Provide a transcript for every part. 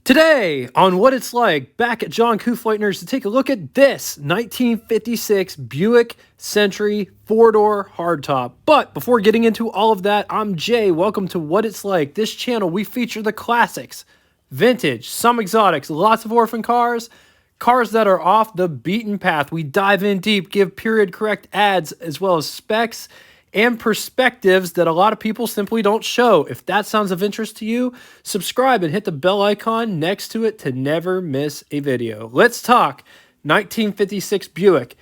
Today, on What It's Like, back at John Kufleitner's to take a look at this 1956 Buick Century 4-door hardtop. But before getting into all of that, I'm Jay. Welcome to What It's Like. This channel, we feature the classics, vintage, some exotics, lots of orphan cars, cars that are off the beaten path. We dive in deep, give period correct ads, as well as specs and perspectives that a lot of people simply don't show. If that sounds of interest to you, subscribe and hit the bell icon next to it to never miss a video. Let's talk 1956 Buick.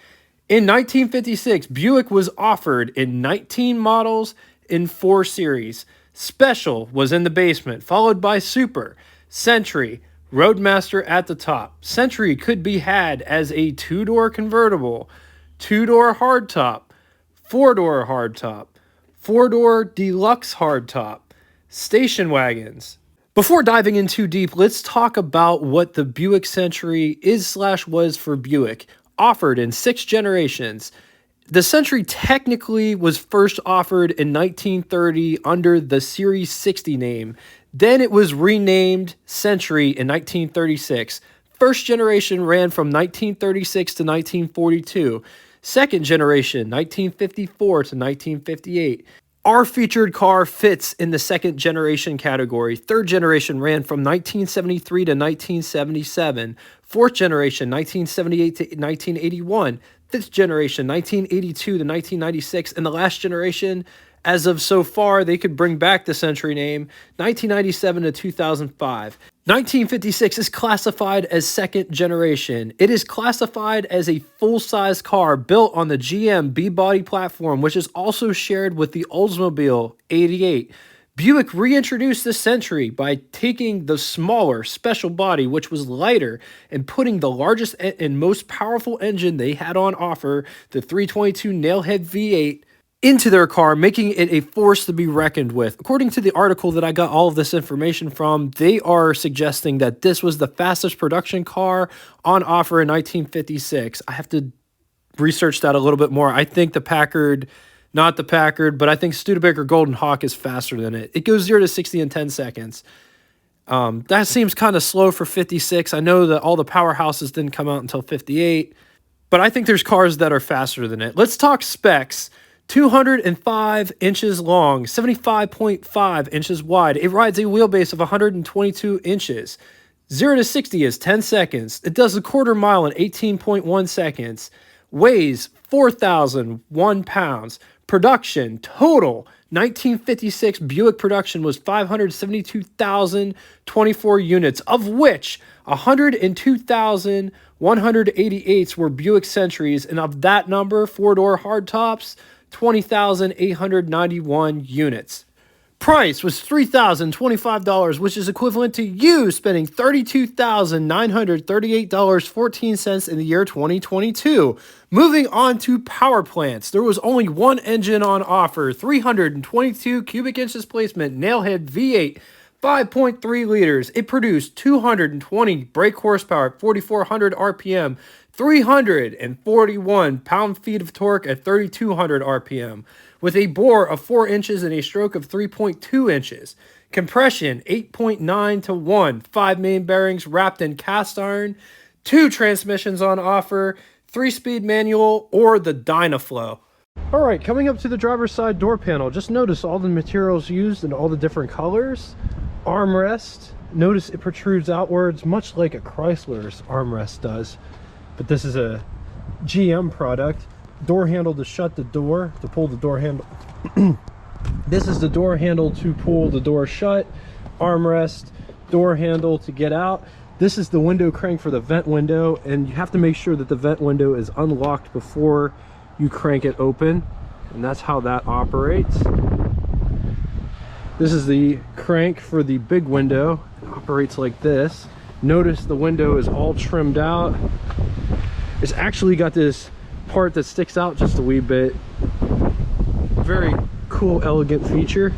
In 1956, Buick was offered in 19 models in 4 series. Special was in the basement, followed by Super, Century, Roadmaster at the top. Century could be had as a 2-door convertible, 2-door hardtop, 4-door hardtop, 4-door deluxe hardtop, station wagons. Before diving in too deep, let's talk about what the Buick Century is/was for Buick. Offered in 6 generations. The Century technically was first offered in 1930 under the Series 60 name. Then it was renamed Century in 1936. First generation ran from 1936 to 1942. Second generation, 1954 to 1958. Our featured car fits in the second generation category. Third generation ran from 1973 to 1977. Fourth generation, 1978 to 1981. Fifth generation, 1982 to 1996. And the last generation, as of so far, they could bring back the Century name, 1997 to 2005. 1956 is classified as second generation. It is classified as a full-size car built on the GM B-body platform, which is also shared with the Oldsmobile 88. Buick reintroduced the Century by taking the smaller special body, which was lighter, and putting the largest and most powerful engine they had on offer, the 322 Nailhead V8, into their car, making it a force to be reckoned with. According to the article that I got all of this information from, they are suggesting that this was the fastest production car on offer in 1956. I have to research that a little bit more. I think the Packard, not the Packard, but I think Studebaker Golden Hawk is faster than it. It goes 0 to 60 in 10 seconds. That seems kind of slow for 56. I know that all the powerhouses didn't come out until 58, but I think there's cars that are faster than it. Let's talk specs. 205 inches long, 75.5 inches wide. It rides a wheelbase of 122 inches. 0 to 60 is 10 seconds. It does a quarter mile in 18.1 seconds. Weighs 4,001 pounds. Production, total 1956 Buick production was 572,024 units, of which 102,188 were Buick Centuries, and of that number, 4-door hardtops, 20,891 units. Price was $3,025, which is equivalent to you spending $32,938.14 in the year 2022. Moving on to power plants. There was only one engine on offer, 322 cubic inch displacement, Nailhead V8, 5.3 liters. It produced 220 brake horsepower at 4,400 RPM, 341 pound-feet of torque at 3,200 RPM, with a bore of 4 inches and a stroke of 3.2 inches. Compression, 8.9 to 1, 5 main bearings wrapped in cast iron, 2 transmissions on offer, 3-speed manual, or the Dyna-flow. All right, coming up to the driver's side door panel, just notice all the materials used in all the different colors. Armrest, notice it protrudes outwards, much like a Chrysler's armrest does. But this is a GM product. Door handle to shut the door, to pull the door handle. This is the door handle to pull the door shut. Armrest, door handle to get out. This is the window crank for the vent window, and you have to make sure that the vent window is unlocked before you crank it open, and that's how that operates. This is the crank for the big window. It operates like this. Notice the window is all trimmed out. It's actually got this part that sticks out just a wee bit. Very cool, elegant feature.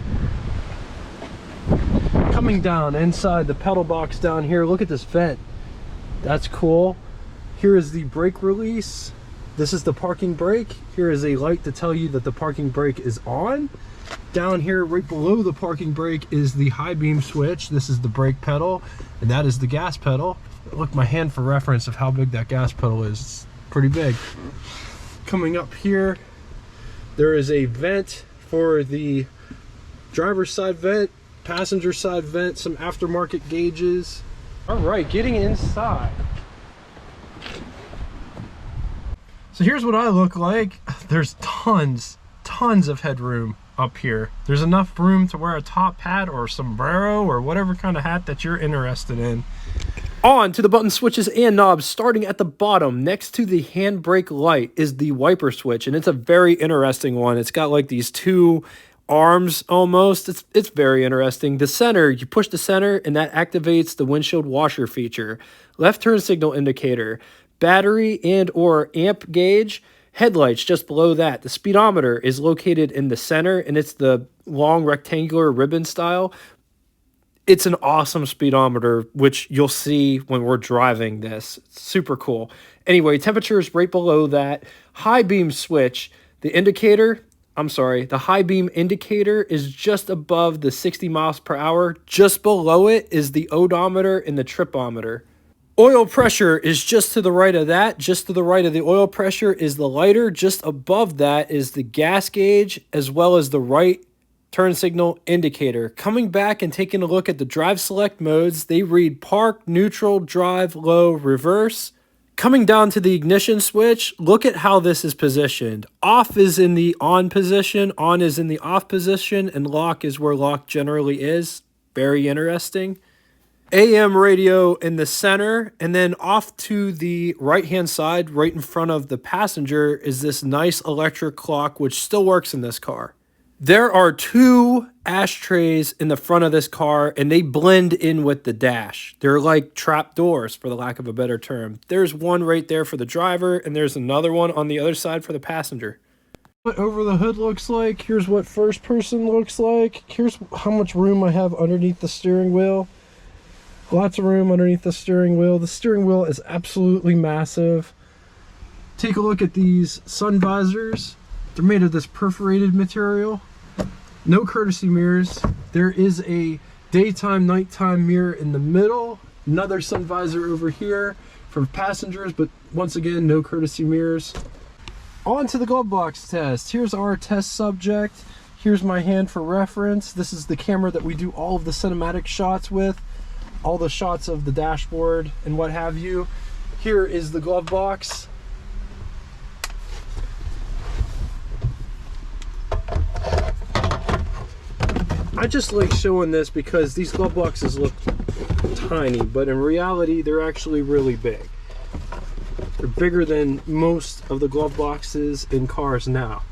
Coming down inside the pedal box down here, look at this vent. That's cool. Here is the brake release. This is the parking brake. Here is a light to tell you that the parking brake is on. Down here, right below the parking brake, is the high beam switch. This is the brake pedal, and that is the gas pedal. Look, my hand for reference of how big that gas pedal is. It's pretty big. Coming up here, there is a vent for the driver's side vent, passenger side vent, some aftermarket gauges. All right, getting inside. So here's what I look like. There's tons of headroom up here. There's enough room to wear a top hat or sombrero or whatever kind of hat that you're interested in. On to the button switches and knobs. Starting at the bottom next to the handbrake light is the wiper switch, and it's a very interesting one. It's got like these two arms almost. It's very interesting. The center, you push the center and that activates the windshield washer feature. Left turn signal indicator, battery and or amp gauge, headlights just below that. The speedometer is located in the center, and it's the long rectangular ribbon style. It's an awesome speedometer, which you'll see when we're driving this. It's super cool. Anyway, temperature is right below that. High beam switch, the high beam indicator is just above the 60 miles per hour. Just below it is the odometer and the tripometer. Oil pressure is just to the right of that. Just to the right of the oil pressure is the lighter. Just above that is the gas gauge, as well as the right turn signal indicator. Coming back and taking a look at the drive select modes, they read park, neutral, drive, low, reverse. Coming down to the ignition switch, look at how this is positioned. Off is in the on position, on is in the off position, and lock is where lock generally is. Very interesting. AM radio in the center, and then off to the right hand side, right in front of the passenger, is this nice electric clock, which still works in this car. There are two ashtrays in the front of this car, and they blend in with the dash. They're like trap doors, for the lack of a better term. There's one right there for the driver, and there's another one on the other side for the passenger. What over the hood looks like. Here's what first person looks like. Here's how much room I have underneath the steering wheel. Lots of room underneath the steering wheel. The steering wheel is absolutely massive. Take a look at these sun visors. They're made of this perforated material. No courtesy mirrors. There is a daytime, nighttime mirror in the middle. Another sun visor over here for passengers, but once again, no courtesy mirrors. On to the glove box test. Here's our test subject. Here's my hand for reference. This is the camera that we do all of the cinematic shots with. All the shots of the dashboard and what have you. Here is the glove box. I just like showing this because these glove boxes look tiny, but in reality they're actually really big. They're bigger than most of the glove boxes in cars now.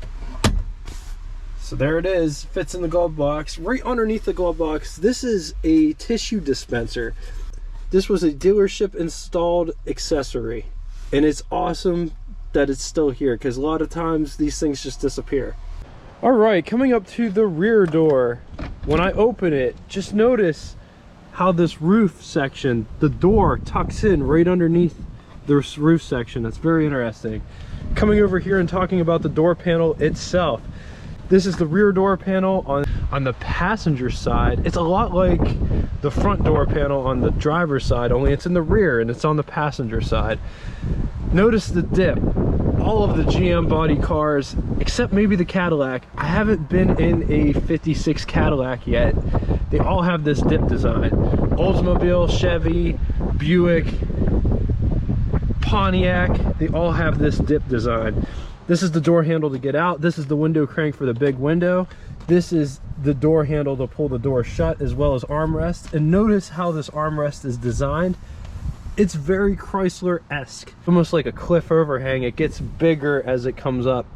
So there it is, fits in the glove box. Right underneath the glove box, this is a tissue dispenser. This was a dealership installed accessory, and it's awesome that it's still here because a lot of times these things just disappear. All right, coming up to the rear door. When I open it, just notice how this roof section, the door tucks in right underneath this roof section. That's very interesting. Coming over here and talking about the door panel itself. This is the rear door panel on the passenger side. It's a lot like the front door panel on the driver's side, only it's in the rear and it's on the passenger side. Notice the dip. All of the GM body cars, except maybe the Cadillac. I haven't been in a 56 Cadillac yet. They all have this dip design. Oldsmobile, Chevy, Buick, Pontiac, they all have this dip design. This is the door handle to get out. This is the window crank for the big window. This is the door handle to pull the door shut, as well as armrest. And notice how this armrest is designed. It's very Chrysler-esque, almost like a cliff overhang. It gets bigger as it comes up.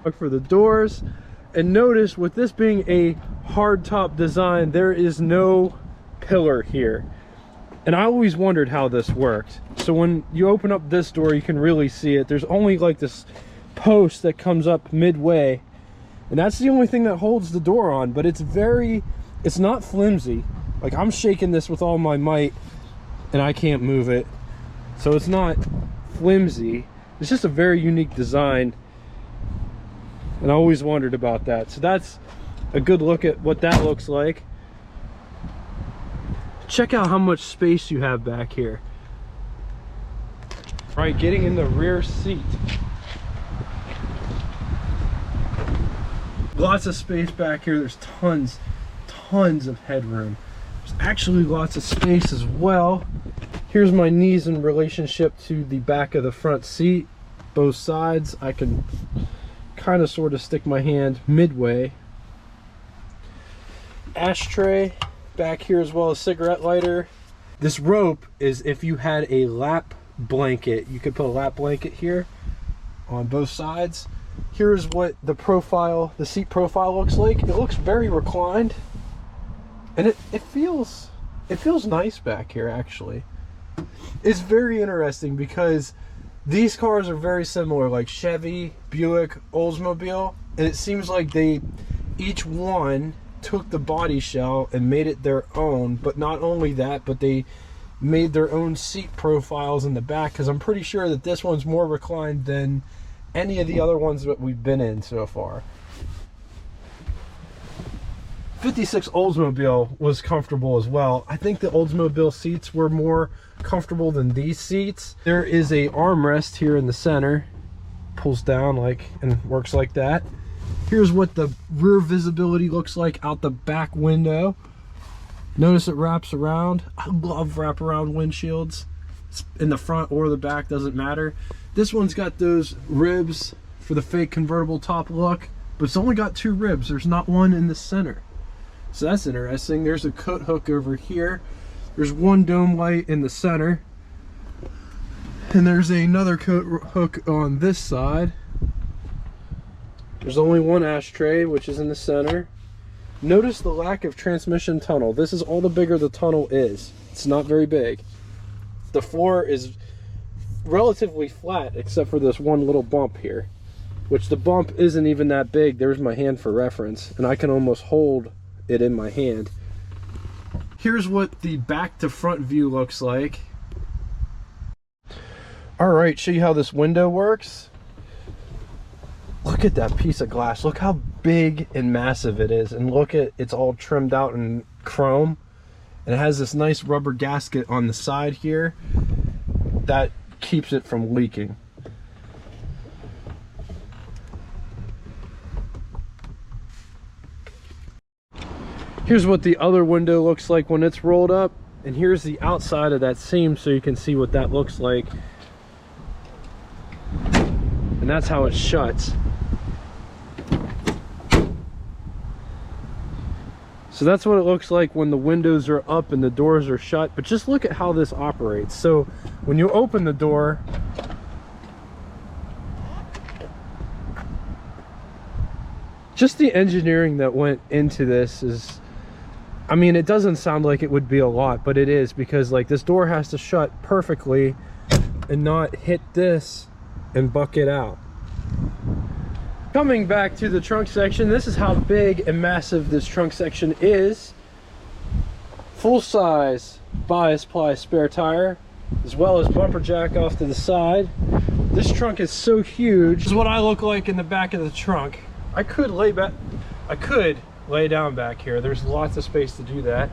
Look for the doors, and notice with this being a hardtop design, there is no pillar here. And I always wondered how this worked. So when you open up this door, you can really see it. There's only like this post that comes up midway, and that's the only thing that holds the door on, but it's not flimsy. Like, I'm shaking this with all my might and I can't move it, so it's not flimsy. It's just a very unique design, and I always wondered about that. So that's a good look at what that looks like. Check out how much space you have back here. All right, getting in the rear seat. Lots of space back here. There's tons of headroom. There's actually lots of space as well. Here's my knees in relationship to the back of the front seat. Both sides, I can kind of sort of stick my hand midway. Ashtray back here, as well as cigarette lighter. This rope is if you had a lap blanket, you could put a lap blanket here on both sides. Here's what the profile, the seat profile looks like. It looks very reclined, and it feels nice back here. Actually, it's very interesting because these cars are very similar, like Chevy, Buick, Oldsmobile, and it seems like they each one took the body shell and made it their own. But not only that, but they made their own seat profiles in the back, because I'm pretty sure that this one's more reclined than any of the other ones that we've been in so far. 56 Oldsmobile was comfortable as well. I think the Oldsmobile seats were more comfortable than these seats. There is a armrest here in the center, pulls down like and works like that. Here's what the rear visibility looks like out the back window. Notice it wraps around. I love wraparound windshields. It's in the front or the back, doesn't matter. This one's got those ribs for the fake convertible top look, but it's only got 2 ribs. There's not one in the center. So that's interesting. There's a coat hook over here. There's one dome light in the center. And there's another coat hook on this side. There's only one ashtray, which is in the center. Notice the lack of transmission tunnel. This is all the bigger the tunnel is. It's not very big. The floor is relatively flat except for this one little bump here, which the bump isn't even that big. There's my hand for reference, and I can almost hold it in my hand. Here's what the back to front view looks like. All right, show you how this window works. Look at that piece of glass. Look how big and massive it is, and look at it's all trimmed out in chrome, and it has this nice rubber gasket on the side here that keeps it from leaking. Here's what the other window looks like when it's rolled up, and here's the outside of that seam so you can see what that looks like. And that's how it shuts. So that's what it looks like when the windows are up and the doors are shut. But just look at how this operates. So when you open the door, just the engineering that went into this is, I mean, it doesn't sound like it would be a lot, but it is, because like this door has to shut perfectly and not hit this and buck it out. Coming back to the trunk section, this is how big and massive this trunk section is. Full size bias ply spare tire, as well as bumper jack off to the side. This trunk is so huge. This is what I look like in the back of the trunk. I could lay down back here. There's lots of space to do that.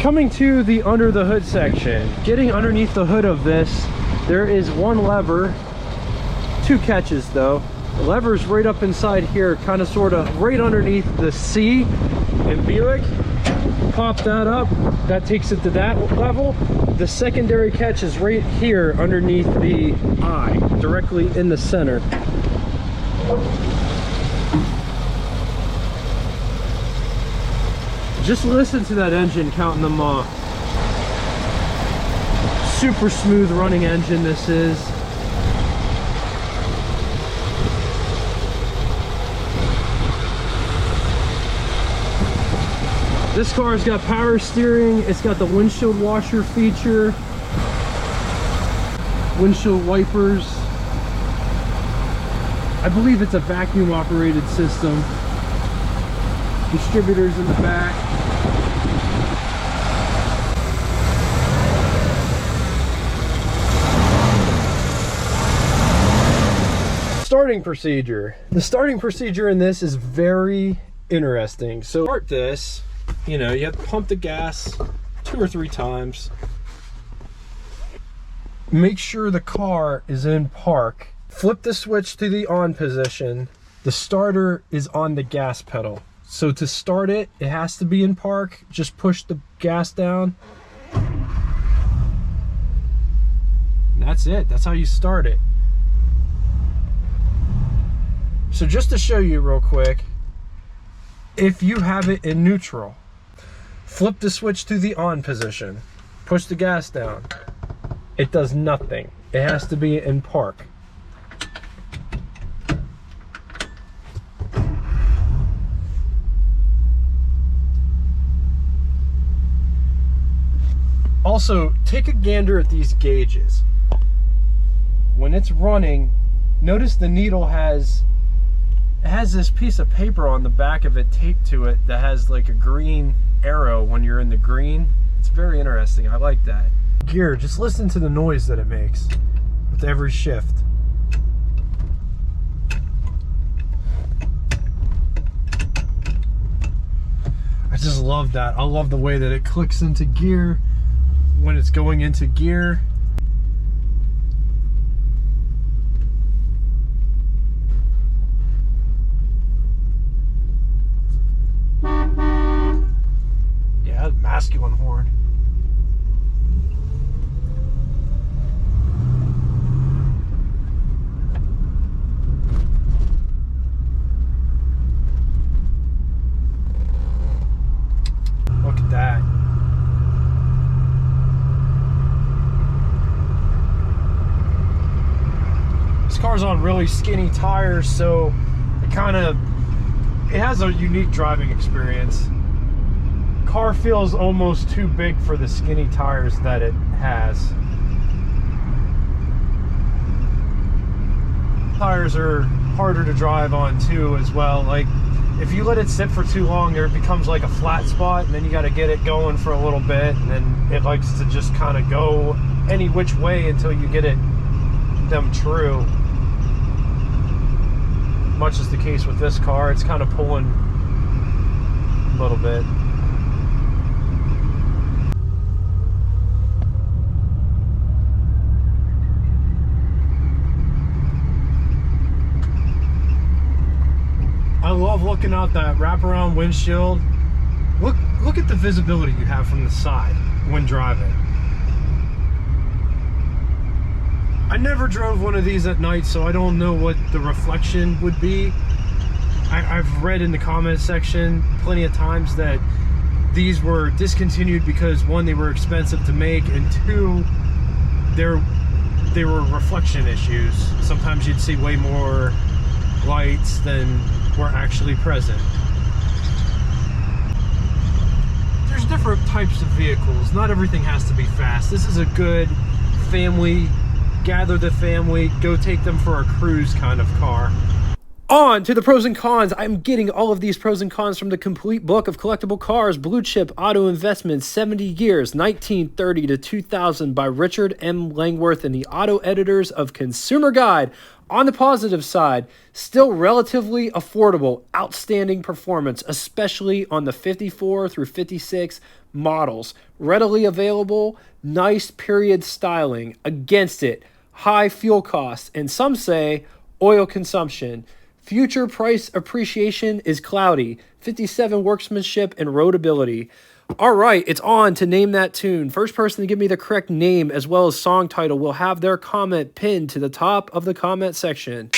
Coming to the under the hood section, getting underneath the hood of this, there is one lever, 2 catches though. The lever's right up inside here, kind of sort of right underneath the C in Buick. Pop that up, that takes it to that level. The secondary catch is right here underneath the I, directly in the center. Just listen to that engine counting them off. Super smooth running engine this is. This car's got power steering, it's got the windshield washer feature, windshield wipers. I believe it's a vacuum operated system. Distributors in the back. starting procedure. The starting procedure in this is very interesting. So start this, you have to pump the gas 2 or 3 times. Make sure the car is in park. Flip the switch to the on position. The starter is on the gas pedal. So to start it, it has to be in park. Just push the gas down. And that's it. That's how you start it. So just to show you real quick, if you have it in neutral, flip the switch to the on position. Push the gas down. It does nothing. It has to be in park. Also, take a gander at these gauges. When it's running, notice the needle has this piece of paper on the back of it taped to it that has like a green arrow when you're in the green. It's very interesting. I like that. Gear, just listen to the noise that it makes with every shift. I just love that. I love the way that it clicks into gear when it's going into gear. Yeah, masculine horn. Look at that. This car's on really skinny tires, so it has a unique driving experience. Car feels almost too big for the skinny tires that it has. Tires are harder to drive on too as well. Like if you let it sit for too long, there becomes like a flat spot, and then you got to get it going for a little bit, and then it likes to just kind of go any which way until you get them true. Much is the case with this car. It's kind of pulling a little bit. I love looking out that wraparound windshield. Look at the visibility you have from the side when driving. I never drove one of these at night, so I don't know what the reflection would be. I've read in the comment section plenty of times that these were discontinued because 1, they were expensive to make, and 2, they were reflection issues. Sometimes you'd see way more lights than were actually present. There's different types of vehicles. Not everything has to be fast. This is a good family, gather the family, go take them for a cruise kind of car. On to the pros and cons. I'm getting all of these pros and cons from the complete book of collectible cars, blue chip auto investments, 70 years, 1930 to 2000 by Richard M. Langworth and the Auto Editors of Consumer Guide. On the positive side, still relatively affordable, outstanding performance, especially on the 54 through 56 models. Readily available, nice period styling. Against it, high fuel costs, and some say oil consumption. Future price appreciation is cloudy. 57 workmanship and roadability. All right, it's on to name that tune. First person to give me the correct name as well as song title will have their comment pinned to the top of the comment section.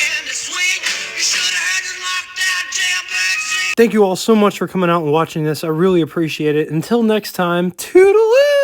Thank you all so much for coming out and watching this. I really appreciate it. Until next time, toodaloo!